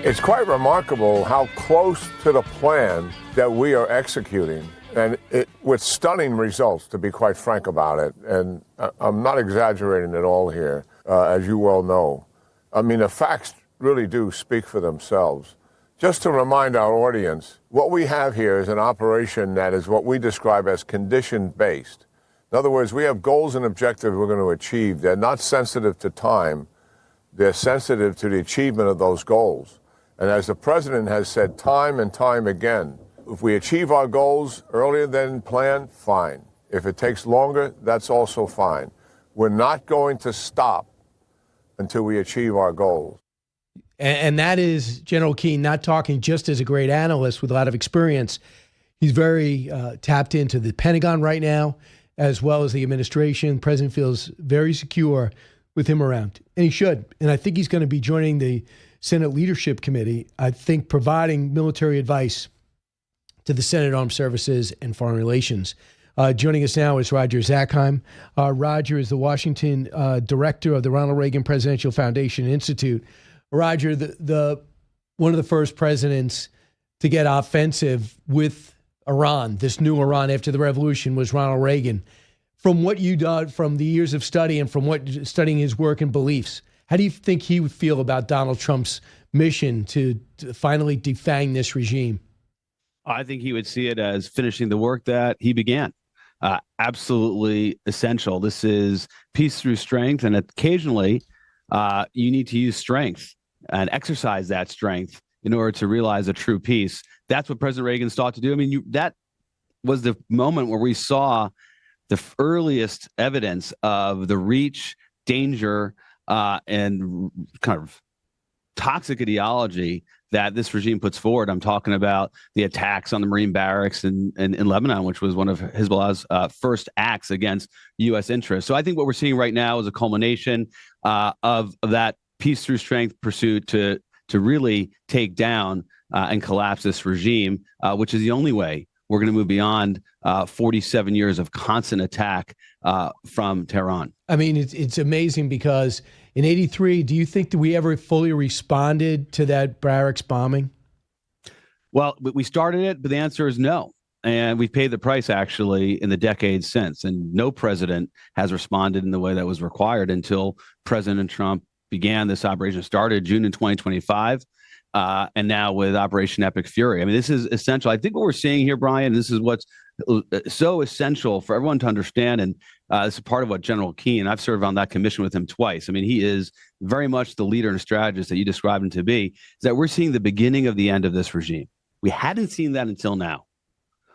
It's quite remarkable how close to the plan that we are executing, and with stunning results, to be quite frank about it. And I'm not exaggerating at all here, as you well know. I mean, the facts really do speak for themselves. Just to remind our audience, what we have here is an operation that is what we describe as condition-based. In other words, we have goals and objectives we're going to achieve. They're not sensitive to time. They're sensitive to the achievement of those goals. And as the president has said time and time again, if we achieve our goals earlier than planned, fine. If it takes longer, that's also fine. We're not going to stop until we achieve our goals. And that is General Keane not talking just as a great analyst with a lot of experience. He's very tapped into the Pentagon right now, as well as the administration. The president feels very secure with him around, and he should. And I think he's going to be joining the Senate Leadership Committee, I think, providing military advice to the Senate Armed Services and Foreign Relations. Joining us now is Roger Zakheim. Roger is the Washington director of the Ronald Reagan Presidential Foundation Institute. Roger, the one of the first presidents to get offensive with Iran, this new Iran after the revolution, was Ronald Reagan. From what you done, from the years of study and from what studying his work and beliefs, how do you think he would feel about Donald Trump's mission to finally defang this regime? I think he would see it as finishing the work that he began. Absolutely essential. This is peace through strength, and occasionally you need to use strength and exercise that strength in order to realize a true peace. That's what President Reagan sought to do. I mean, that was the moment where we saw the earliest evidence of the reach, danger, and kind of toxic ideology that this regime puts forward. I'm talking about the attacks on the Marine barracks in Lebanon, which was one of Hezbollah's first acts against U.S. interests. So I think what we're seeing right now is a culmination of that peace through strength pursuit to really take down and collapse this regime, which is the only way we're going to move beyond 47 years of constant attack from Tehran. I mean, it's amazing because in '83, do you think that we ever fully responded to that barracks bombing? Well, we started it, but the answer is no. And we've paid the price, actually, in the decades since. And no president has responded in the way that was required until President Trump began this operation. Started June in 2025. And now with Operation Epic Fury. I mean, this is essential. I think what we're seeing here, Brian, this is what's so essential for everyone to understand. And this is part of what General Keane, I've served on that commission with him twice. I mean, he is very much the leader and strategist that you described him to be, is that we're seeing the beginning of the end of this regime. We hadn't seen that until now.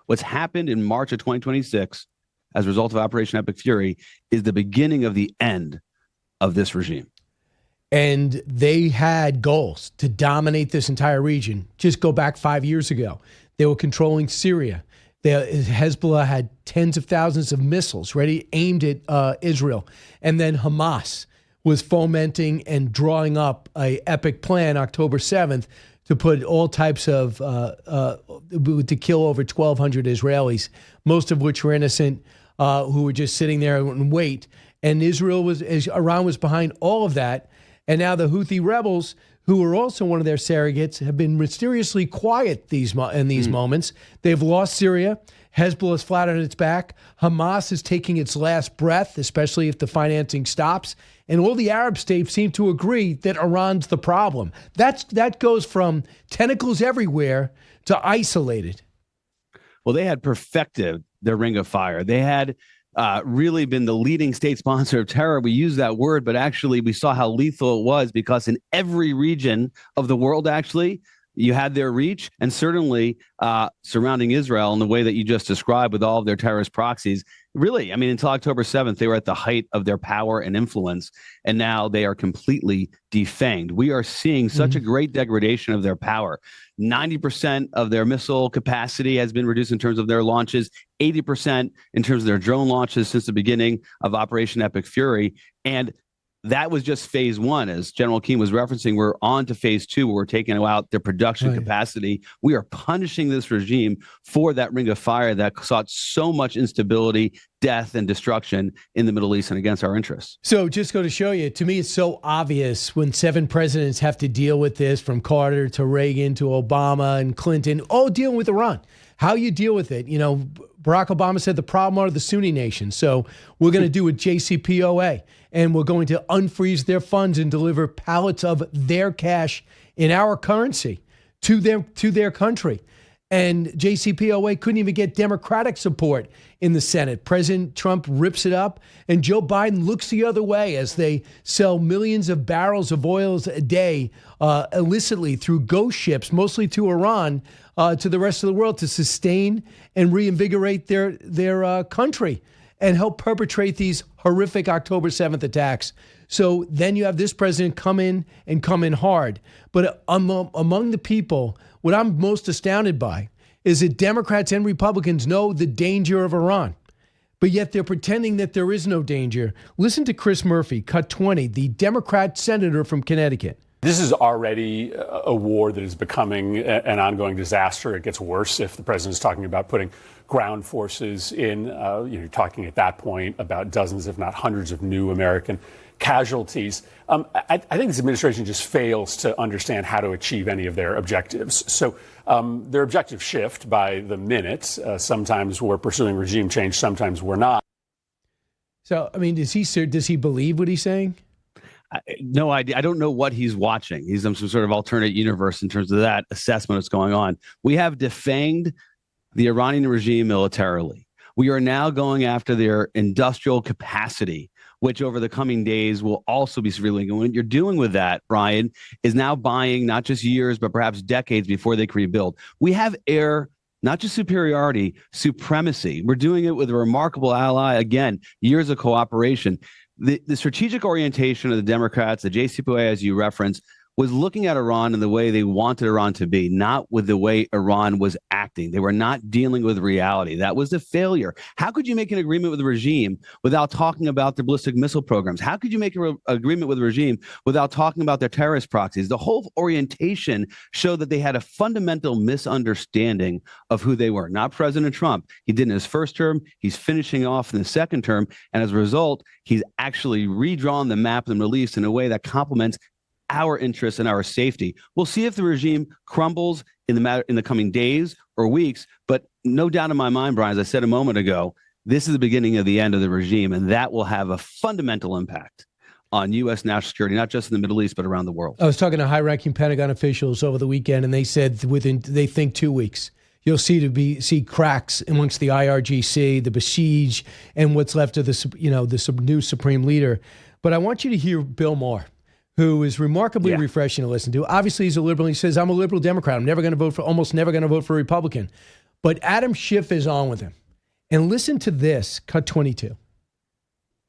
What's happened in March of 2026 as a result of Operation Epic Fury is the beginning of the end of this regime. And they had goals to dominate this entire region. Just go back 5 years ago. They were controlling Syria. Hezbollah had tens of thousands of missiles ready, aimed at Israel. And then Hamas was fomenting and drawing up an epic plan October 7th to put all types of, to kill over 1,200 Israelis, most of which were innocent, who were just sitting there and wait. And Iran was behind all of that. And now the Houthi rebels, who are also one of their surrogates, have been mysteriously quiet in these moments. They've lost Syria. Hezbollah is flat on its back. Hamas is taking its last breath, especially if the financing stops. And all the Arab states seem to agree that Iran's the problem. That goes from tentacles everywhere to isolated. Well, they had perfected their ring of fire. They had really been the leading state sponsor of terror. We use that word, but actually we saw how lethal it was, because in every region of the world, actually, you had their reach, and certainly surrounding Israel in the way that you just described with all of their terrorist proxies. Really, I mean, until October 7th, they were at the height of their power and influence, and now they are completely defanged. We are seeing such a great degradation of their power. 90% of their missile capacity has been reduced in terms of their launches, 80% in terms of their drone launches since the beginning of Operation Epic Fury. And that was just phase one. As General Keane was referencing, we're on to phase two, where we're taking out their production capacity. We are punishing this regime for that ring of fire that sought so much instability, death and destruction in the Middle East and against our interests. So just go to show you, to me, it's so obvious when 7 presidents have to deal with this, from Carter to Reagan to Obama and Clinton, all dealing with Iran. How you deal with it. You know, Barack Obama said the problem are the Sunni nations. So we're going to do a JCPOA, and we're going to unfreeze their funds and deliver pallets of their cash in our currency to their country. And JCPOA couldn't even get Democratic support in the Senate. President Trump rips it up, and Joe Biden looks the other way as they sell millions of barrels of oil a day illicitly through ghost ships, mostly to Iran, to the rest of the world to sustain and reinvigorate their country and help perpetrate these horrific October 7th attacks. So then you have this president come in hard. But among the people, what I'm most astounded by is that Democrats and Republicans know the danger of Iran, but yet they're pretending that there is no danger. Listen to Chris Murphy, cut 20, the Democrat senator from Connecticut. This is already a war that is becoming an ongoing disaster. It gets worse if the president is talking about putting ground forces in. You're talking at that point about dozens, if not hundreds, of new American casualties. I think this administration just fails to understand how to achieve any of their objectives. So their objectives shift by the minute. Sometimes we're pursuing regime change, sometimes we're not. So, I mean, does he believe what he's saying? No idea. I don't know what he's watching. He's in some sort of alternate universe in terms of that assessment of what's going on. We have defanged the Iranian regime militarily. We are now going after their industrial capacity, which over the coming days will also be severely. And what you're doing with that, Brian, is now buying not just years, but perhaps decades before they can rebuild. We have air, not just superiority, supremacy. We're doing it with a remarkable ally. Again, years of cooperation. The strategic orientation of the Democrats, the JCPOA, as you referenced, was looking at Iran in the way they wanted Iran to be, not with the way Iran was acting. They were not dealing with reality. That was the failure. How could you make an agreement with the regime without talking about their ballistic missile programs? How could you make an agreement with the regime without talking about their terrorist proxies? The whole orientation showed that they had a fundamental misunderstanding of who they were. Not President Trump. He did in his first term. He's finishing off in the second term. And as a result, he's actually redrawn the map of the Middle East in a way that complements our interests and our safety. We'll see if the regime crumbles in the coming days or weeks, but no doubt in my mind, Brian, as I said a moment ago, this is the beginning of the end of the regime, and that will have a fundamental impact on U.S. national security, not just in the Middle East, but around the world. I was talking to high-ranking Pentagon officials over the weekend, and they said they think 2 weeks. You'll see cracks amongst the IRGC, the Basij, and what's left of the new supreme leader. But I want you to hear Bill Maher, who is remarkably refreshing to listen to. Obviously, he's a liberal. He says, I'm a liberal Democrat. I'm almost never going to vote for a Republican. But Adam Schiff is on with him. And listen to this, cut 22.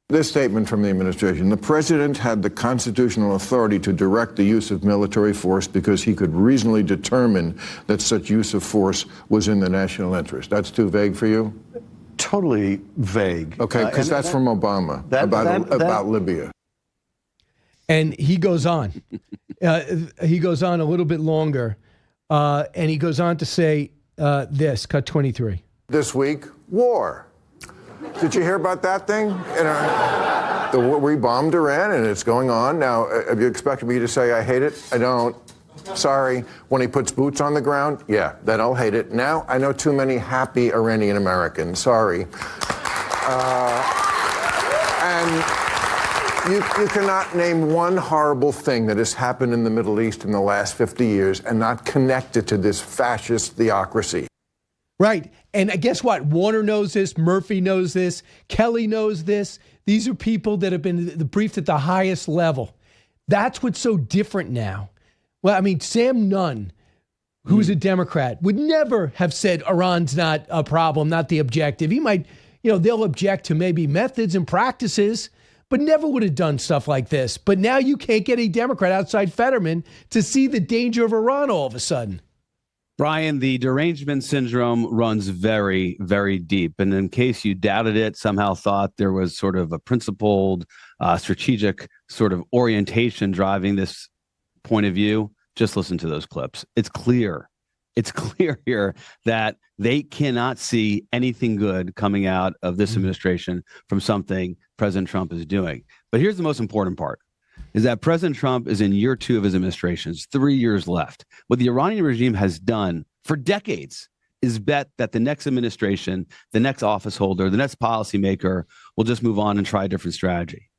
This statement from the administration: the president had the constitutional authority to direct the use of military force because he could reasonably determine that such use of force was in the national interest. That's too vague for you? Totally vague. Okay, because that's from Obama about Libya. And he goes on. He goes on a little bit longer. And he goes on to say this, cut 23. This week, war. Did you hear about that thing? We bombed Iran, and it's going on. Now, have you expected me to say I hate it? I don't. Sorry. When he puts boots on the ground, yeah, then I'll hate it. Now, I know too many happy Iranian Americans. Sorry. You cannot name one horrible thing that has happened in the Middle East in the last 50 years and not connect it to this fascist theocracy. Right. And guess what? Warner knows this. Murphy knows this. Kelly knows this. These are people that have been briefed at the highest level. That's what's so different now. Well, I mean, Sam Nunn, who's a Democrat, would never have said Iran's not a problem, not the objective. He might, they'll object to maybe methods and practices, but never would have done stuff like this. But now you can't get a Democrat outside Fetterman to see the danger of Iran all of a sudden. Brian, the derangement syndrome runs very, very deep. And in case you doubted it, somehow thought there was sort of a principled, strategic sort of orientation driving this point of view, just listen to those clips. It's clear It's clear here that they cannot see anything good coming out of this administration from something President Trump is doing. But here's the most important part, is that President Trump is in year 2 of his administration. It's 3 years left. What the Iranian regime has done for decades is bet that the next administration, the next office holder, the next policymaker will just move on and try a different strategy.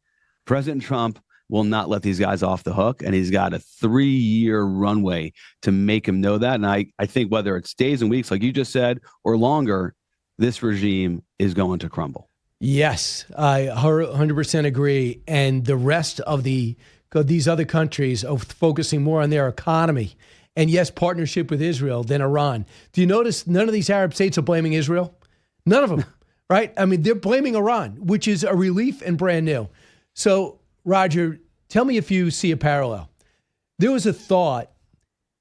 President Trump will not let these guys off the hook, and he's got a 3-year runway to make him know that. And I think whether it's days and weeks, like you just said, or longer, this regime is going to crumble. Yes, I 100% agree. And the rest of these other countries are focusing more on their economy and, yes, partnership with Israel than Iran. Do you notice none of these Arab states are blaming Israel? None of them, right? I mean, they're blaming Iran, which is a relief and brand new. So, Roger, tell me if you see a parallel. There was a thought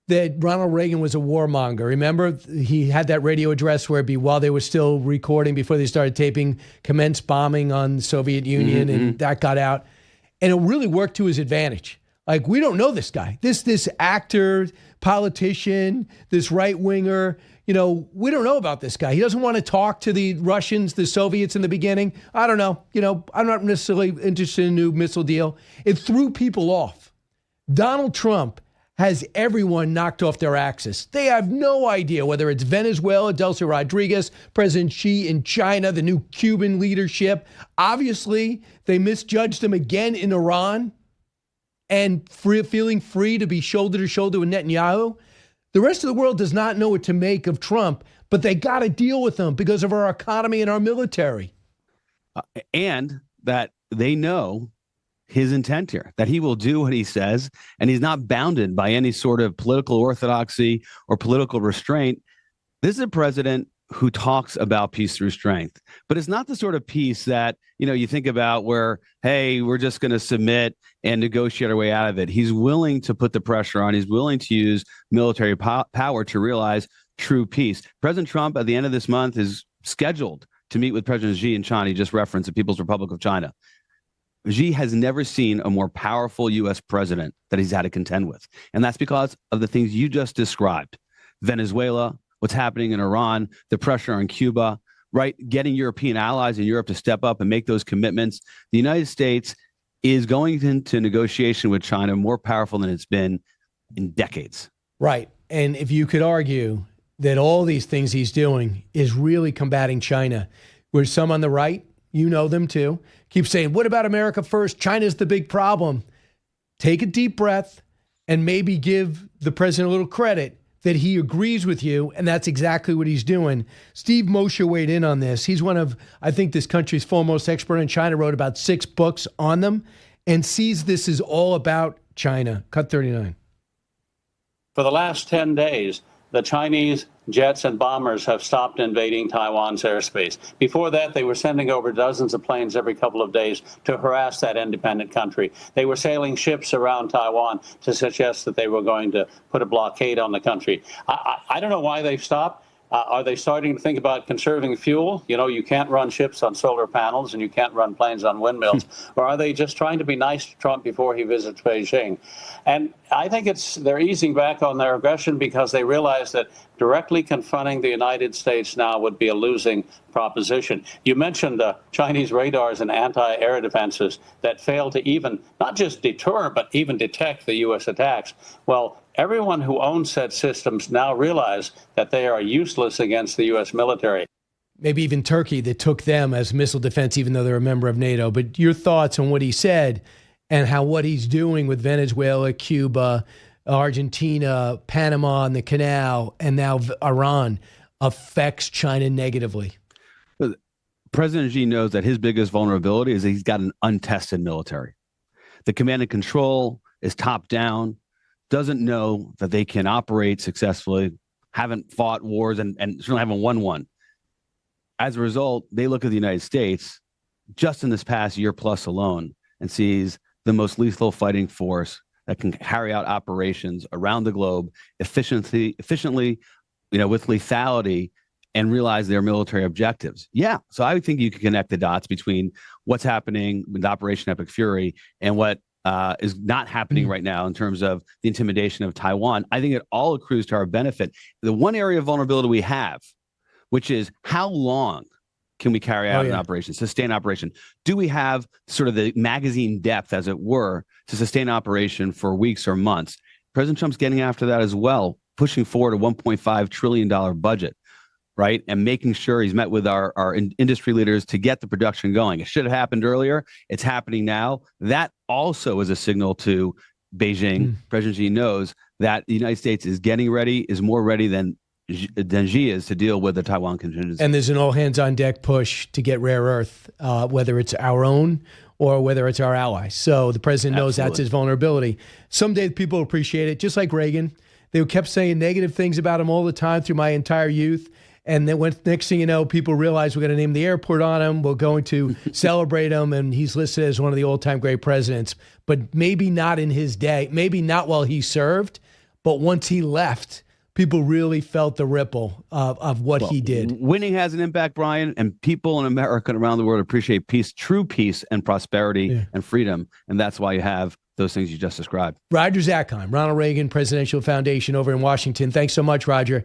that Ronald Reagan was a warmonger. Remember, he had that radio address where it'd be while they were still recording, before they started taping, commence bombing on the Soviet Union, and that got out. And it really worked to his advantage. Like, we don't know this guy. This actor, politician, this right-winger, we don't know about this guy. He doesn't want to talk to the Russians, the Soviets in the beginning. I don't know. I'm not necessarily interested in a new missile deal. It threw people off. Donald Trump has everyone knocked off their axis. They have no idea whether it's Venezuela, Delcy Rodriguez, President Xi in China, the new Cuban leadership. Obviously, they misjudged him again in Iran and feeling free to be shoulder to shoulder with Netanyahu. The rest of the world does not know what to make of Trump, but they got to deal with him because of our economy and our military. And that they know his intent here, that he will do what he says, and he's not bounded by any sort of political orthodoxy or political restraint. This is a president who talks about peace through strength, but it's not the sort of peace that, you think about where, hey, we're just going to submit and negotiate our way out of it. He's willing to put the pressure on. He's willing to use military power to realize true peace. President Trump, at the end of this month, is scheduled to meet with President Xi in China. He just referenced the People's Republic of China. Xi has never seen a more powerful U.S. president that he's had to contend with. And that's because of the things you just described. Venezuela, what's happening in Iran, the pressure on Cuba, right? Getting European allies in Europe to step up and make those commitments. The United States is going into negotiation with China more powerful than it's been in decades. Right. And if you could argue that all these things he's doing is really combating China, where some on the right, them too, keep saying, what about America first? China's the big problem. Take a deep breath and maybe give the president a little credit that he agrees with you, and that's exactly what he's doing. Steve Moshe weighed in on this. He's one of, I think, this country's foremost expert in China, wrote about 6 books on them, and sees this is all about China. Cut 39. For the last 10 days, the Chinese jets and bombers have stopped invading Taiwan's airspace. Before that, they were sending over dozens of planes every couple of days to harass that independent country. They were sailing ships around Taiwan to suggest that they were going to put a blockade on the country. I don't know why they've stopped. Are they starting to think about conserving fuel? You can't run ships on solar panels and you can't run planes on windmills. Or are they just trying to be nice to Trump before he visits Beijing? And I think they're easing back on their aggression because they realize that directly confronting the United States now would be a losing proposition. You mentioned Chinese radars and anti-air defenses that fail to even not just deter, but even detect the U.S. attacks. Well, everyone who owns said systems now realize that they are useless against the U.S. military. Maybe even Turkey that took them as missile defense, even though they're a member of NATO. But your thoughts on what he said and how what he's doing with Venezuela, Cuba, Argentina, Panama, and the Canal, and now Iran affects China negatively. President Xi knows that his biggest vulnerability is that he's got an untested military. The command and control is top down, doesn't know that they can operate successfully, haven't fought wars, and certainly haven't won one. As a result, they look at the United States just in this past year plus alone and sees the most lethal fighting force that can carry out operations around the globe efficiently, with lethality, and realize their military objectives. Yeah, so I think you can connect the dots between what's happening with Operation Epic Fury and what is not happening right now in terms of the intimidation of Taiwan. I think it all accrues to our benefit. The one area of vulnerability we have, which is how long can we carry out an operation, sustain operation? Do we have sort of the magazine depth, as it were, to sustain operation for weeks or months? President Trump's getting after that as well, pushing forward a $1.5 trillion budget, right? And making sure he's met with our industry leaders to get the production going. It should have happened earlier. It's happening now. That also is a signal to Beijing. President Xi knows that the United States is getting ready, is more ready than Xi is to deal with the Taiwan contingency. And there's an all hands on deck push to get rare earth, whether it's our own or whether it's our allies. So the president knows that's his vulnerability. Someday people appreciate it, just like Reagan. They kept saying negative things about him all the time through my entire youth. And then next thing you know, people realize we're going to name the airport on him. We're going to celebrate him. And he's listed as one of the all-time great presidents. But maybe not in his day, maybe not while he served. But once he left, people really felt the ripple of what he did. Winning has an impact, Brian, and people in America and around the world appreciate peace, true peace and prosperity and freedom. And that's why you have those things you just described. Roger Zakheim, Ronald Reagan Presidential Foundation over in Washington. Thanks so much, Roger.